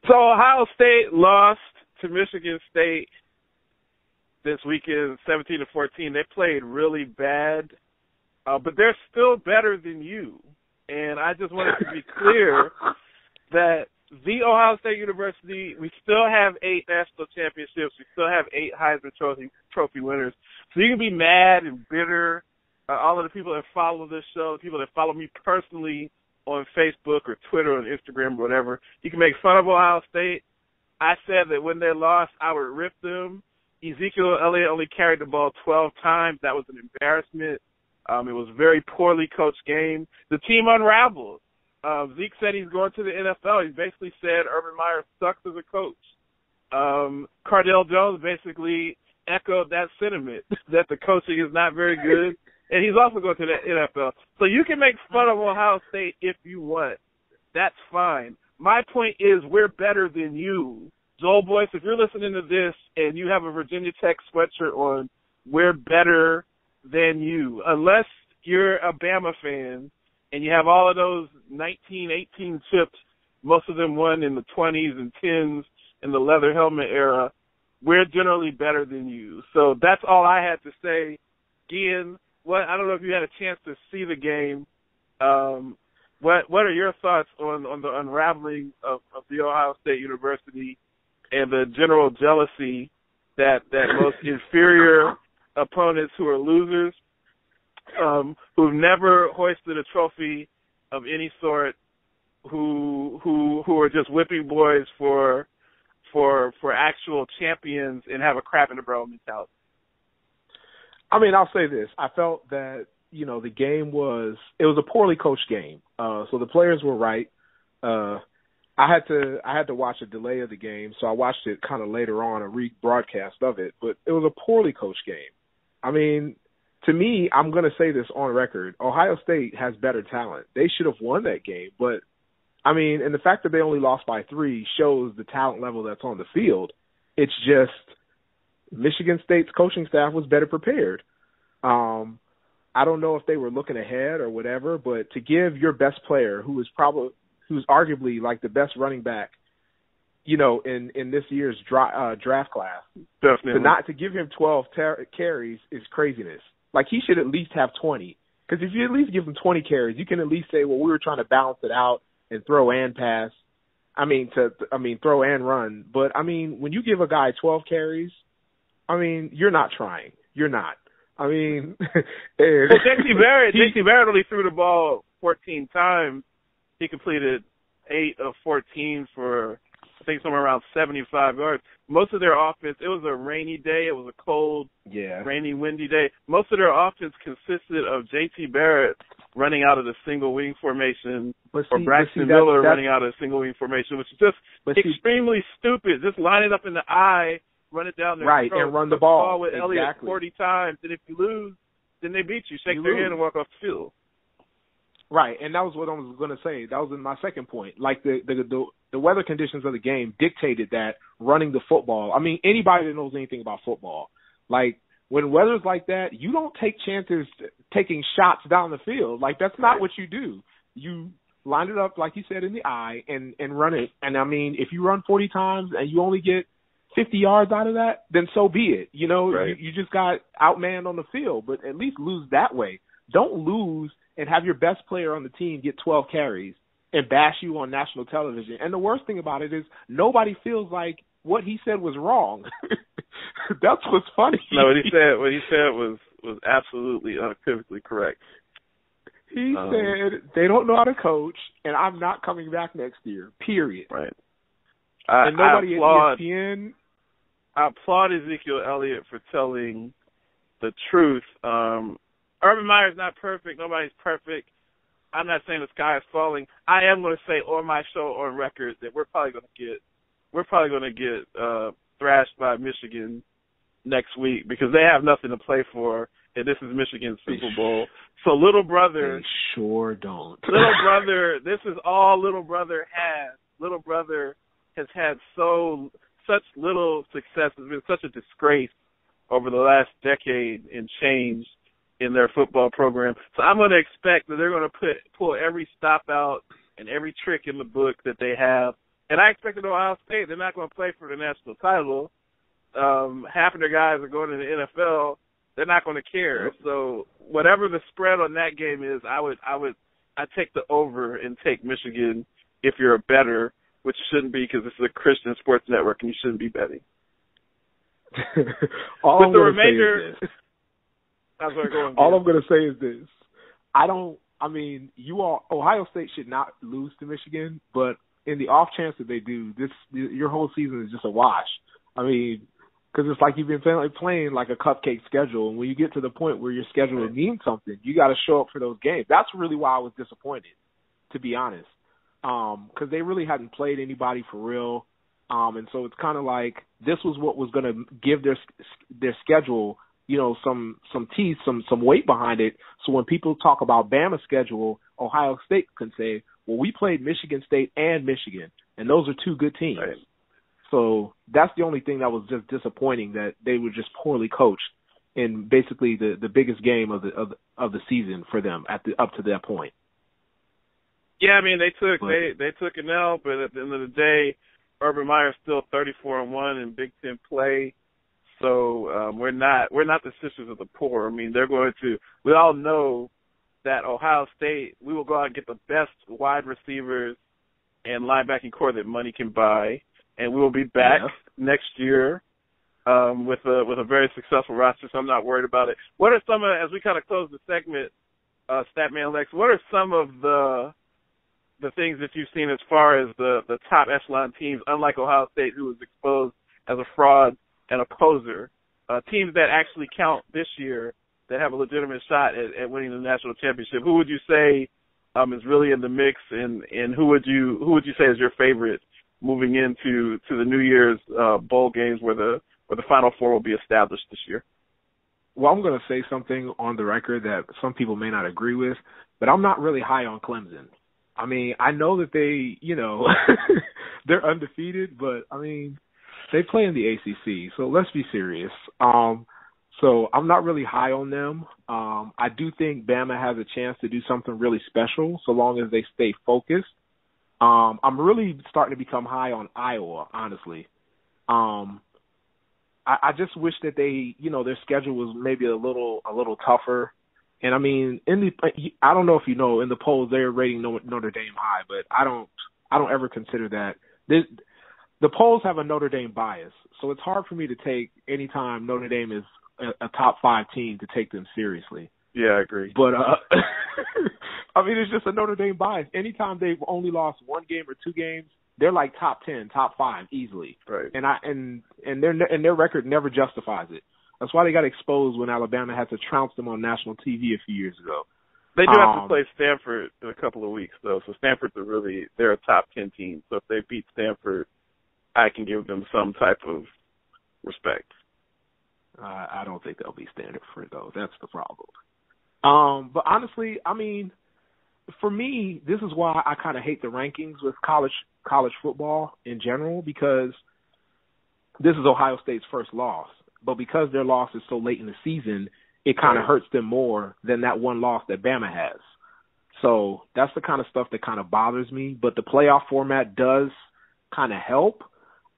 So Ohio State lost to Michigan State this weekend, 17-14. They played really bad, but they're still better than you. And I just wanted to be clear that the Ohio State University, we still have 8 national championships. We still have 8 Heisman Trophy winners. So you can be mad and bitter. All of the people that follow this show, the people that follow me personally on Facebook or Twitter or Instagram or whatever, you can make fun of Ohio State. I said that when they lost, I would rip them. Ezekiel Elliott only carried the ball 12 times. That was an embarrassment. It was a very poorly coached game. The team unraveled. Zeke said he's going to the NFL. He basically said Urban Meyer sucks as a coach. Cardale Jones basically echoed that sentiment, that the coaching is not very good, and he's also going to the NFL. So you can make fun of Ohio State if you want. That's fine. My point is we're better than you. Joel Boyce, if you're listening to this and you have a Virginia Tech sweatshirt on, we're better than you. Unless you're a Bama fan and you have all of those 1918 chips, most of them won in the 20s and 10s in the leather helmet era, we're generally better than you. So that's all I had to say. Gian, I don't know if you had a chance to see the game. What are your thoughts on the unraveling of the Ohio State University and the general jealousy that most inferior opponents who are losers, who've never hoisted a trophy of any sort, who are just whipping boys for actual champions and have a crap in the barrel mentality? I mean, I'll say this. I felt that, the game was a poorly coached game. So the players were right. I had to watch a delay of the game, so I watched it kind of later on, a rebroadcast of it, but it was a poorly coached game. I mean, to me, I'm going to say this on record, Ohio State has better talent. They should have won that game, but, I mean, and the fact that they only lost by 3 shows the talent level that's on the field. It's just Michigan State's coaching staff was better prepared. I don't know if they were looking ahead or whatever, but to give your best player, who's arguably like the best running back, in this year's draft class, definitely, to give him 12 carries is craziness. Like, he should at least have 20. Because if you at least give him 20 carries, you can at least say, well, we were trying to balance it out and throw and pass. Throw and run. But, when you give a guy 12 carries, you're not trying. You're not. Well, J.T. Barrett only threw the ball 14 times. He completed 8 of 14 for, I think, somewhere around 75 yards. Most of their offense, it was a rainy day. It was a cold, rainy, windy day. Most of their offense consisted of J.T. Barrett running out of the single wing formation, Braxton Miller running out of the single wing formation, which is just extremely stupid. Just line it up in the eye, run it down their throat, and run the ball with Elliott 40 times. And if you lose, then they beat you. Shake their hand and walk off the field. Right, and that was what I was going to say. That was my second point. Like, the weather conditions of the game dictated that running the football. Anybody that knows anything about football, like, when weather's like that, you don't take chances taking shots down the field. Like, that's not what you do. You line it up, like you said, in the eye and run it. And, if you run 40 times and you only get 50 yards out of that, then so be it. You just got outmanned on the field, but at least lose that way. Don't lose and have your best player on the team get 12 carries and bash you on national television. And the worst thing about it is nobody feels like what he said was wrong. That's what's funny. No, what he said was absolutely unequivocally correct. He said they don't know how to coach, and I'm not coming back next year, period. Right. And nobody at ESPN. I applaud Ezekiel Elliott for telling the truth. Urban Meyer's not perfect. Nobody's perfect. I'm not saying the sky is falling. I am going to say on my show, on record, that we're probably going to get thrashed by Michigan next week because they have nothing to play for, and this is Michigan's Super Bowl. So little brother, they sure don't. Little brother, this is all little brother has. Little brother has had such little success. It's been such a disgrace over the last decade and change in their football program. So I'm going to expect that they're going to pull every stop out and every trick in the book that they have And I expected Ohio State, they're not going to play for the national title. Half of their guys are going to the NFL. They're not going to care. So whatever the spread on that game is, I'd take the over and take Michigan if you're a bettor, which shouldn't be because this is a Christian sports network and you shouldn't be betting. All I'm going to say is this. Ohio State should not lose to Michigan, but in the off chance that they do, your whole season is just a wash. I mean, because it's like you've been playing like a cupcake schedule, and when you get to the point where your schedule means something, you got to show up for those games. That's really why I was disappointed, to be honest, because they really hadn't played anybody for real, and so it's kind of like this was what was going to give their schedule, some teeth, some weight behind it. So when people talk about Bama's schedule, Ohio State can say, well, we played Michigan State and Michigan, and those are two good teams. Right. So that's the only thing that was just disappointing, that they were just poorly coached in basically the biggest game of the season for them up to that point. Yeah, I mean they took an L, but at the end of the day, Urban Meyer's still 34-1 in Big Ten play. So we're not the sisters of the poor. I mean, we all know that Ohio State, we will go out and get the best wide receivers and linebacking core that money can buy, and we will be back next year with a very successful roster, so I'm not worried about it. What are some of, as we kind of close the segment, Statmanlex, what are some of the things that you've seen as far as the top echelon teams, unlike Ohio State, who was exposed as a fraud and a poser, teams that actually count this year, that have a legitimate shot at winning the national championship? Who would you say is really in the mix, and who would you say is your favorite moving into the New Year's bowl games where the Final Four will be established this year? Well, I'm going to say something on the record that some people may not agree with, but I'm not really high on Clemson. I mean, I know that they, they're undefeated, but I mean, they play in the ACC, so let's be serious. So I'm not really high on them. I do think Bama has a chance to do something really special so long as they stay focused. I'm really starting to become high on Iowa, honestly. I just wish that they, their schedule was maybe a little tougher. And I mean, I don't know if in the polls they're rating Notre Dame high, but I don't ever consider that. The polls have a Notre Dame bias, so it's hard for me to take any time Notre Dame is a top 5 team to take them seriously. Yeah, I agree. But I mean, it's just a Notre Dame bias. Anytime they've only lost one game or two games, they're like top 10, top 5 easily. Right. And their record never justifies it. That's why they got exposed when Alabama had to trounce them on national TV a few years ago. They do have to play Stanford in a couple of weeks, though. So Stanford's they're a top 10 team. So if they beat Stanford, I can give them some type of respect. I don't think they'll be Stanford, though. That's the problem. But honestly, I mean, for me, this is why I kind of hate the rankings with college football in general, because this is Ohio State's first loss. But because their loss is so late in the season, it kind of hurts them more than that one loss that Bama has. So that's the kind of stuff that kind of bothers me. But the playoff format does kind of help.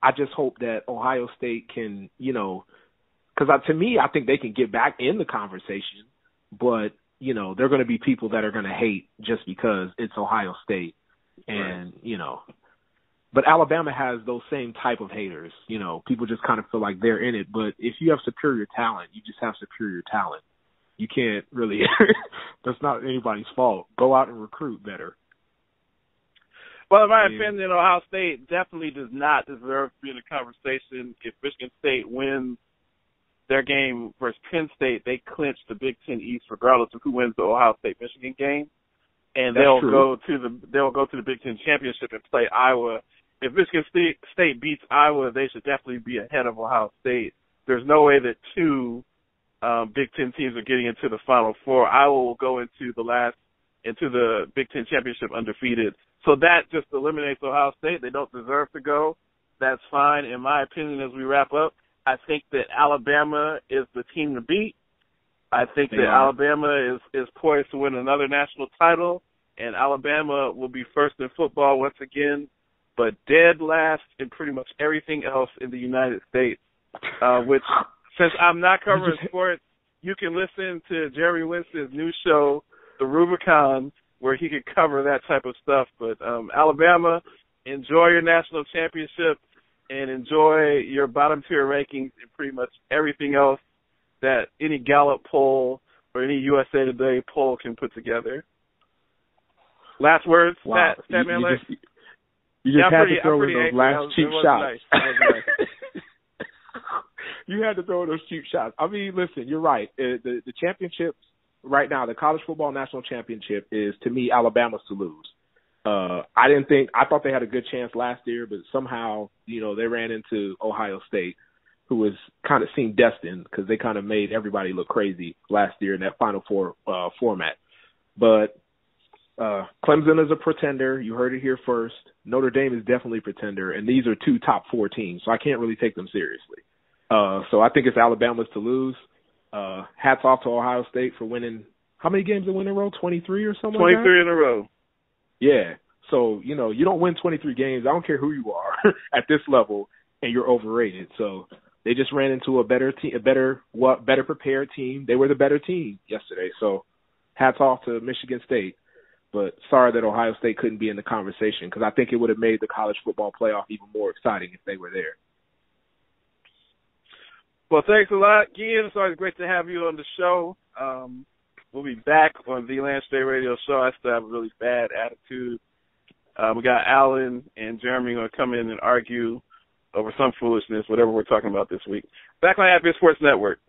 I just hope that Ohio State can, because to me, I think they can get back in the conversation. But, they're going to be people that are going to hate just because it's Ohio State. And, but Alabama has those same type of haters. People just kind of feel like they're in it. But if you have superior talent, you just have superior talent. You can't really – that's not anybody's fault. Go out and recruit better. Well, in my opinion, Ohio State definitely does not deserve to be in the conversation. If Michigan State wins their game versus Penn State, they clinch the Big Ten East regardless of who wins the Ohio State-Michigan game. And they'll go to the Big Ten Championship and play Iowa. If Michigan State beats Iowa, they should definitely be ahead of Ohio State. There's no way that two Big Ten teams are getting into the Final Four. Iowa will go into the Big Ten Championship undefeated. So that just eliminates Ohio State. They don't deserve to go. That's fine. In my opinion, as we wrap up, I think that Alabama is the team to beat. I think that Alabama is poised to win another national title, and Alabama will be first in football once again. but dead last in pretty much everything else in the United States, which, since I'm not covering sports, you can listen to Jeremy Winston's new show, The Rubicon, where he could cover that type of stuff. But Alabama, enjoy your national championship and enjoy your bottom-tier rankings in pretty much everything else that any Gallup poll or any USA Today poll can put together. Last words, wow. Statmanlex? You just had to throw in those last cheap shots. Nice. You had to throw in those cheap shots. I mean, listen, you're right. The championships right now, the college football national championship is, to me, Alabama's to lose. I thought they had a good chance last year, but somehow, they ran into Ohio State, who was kind of seemed destined because they kind of made everybody look crazy last year in that Final Four format. But Clemson is a pretender. You heard it here first. Notre Dame is definitely a pretender, and these are 2 top 4 teams, so I can't really take them seriously. So I think it's Alabama's to lose. Hats off to Ohio State for winning. How many games in a row? 23 or something 23 like that? in a row. Yeah. So, you don't win 23 games. I don't care who you are at this level, and you're overrated. So they just ran into a better prepared team. They were the better team yesterday. So hats off to Michigan State. But sorry that Ohio State couldn't be in the conversation, because I think it would have made the college football playoff even more exciting if they were there. Well, thanks a lot, Gian. It's always great to have you on the show. We'll be back on the Lance J Radio Show. I still have a really bad attitude. We got Alan and Jeremy going to come in and argue over some foolishness, whatever we're talking about this week. Back on Happy Sports Network.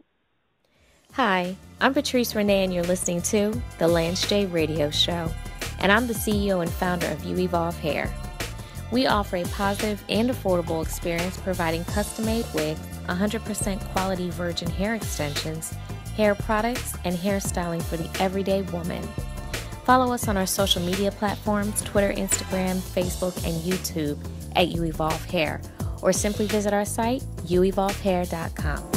Hi, I'm Patrice Renee, and you're listening to the Lance J Radio Show. And I'm the CEO and founder of You Evolve Hair. We offer a positive and affordable experience providing custom-made wigs, 100% quality virgin hair extensions, hair products, and hairstyling for the everyday woman. Follow us on our social media platforms, Twitter, Instagram, Facebook, and YouTube at You Evolve Hair, or simply visit our site, youevolvehair.com.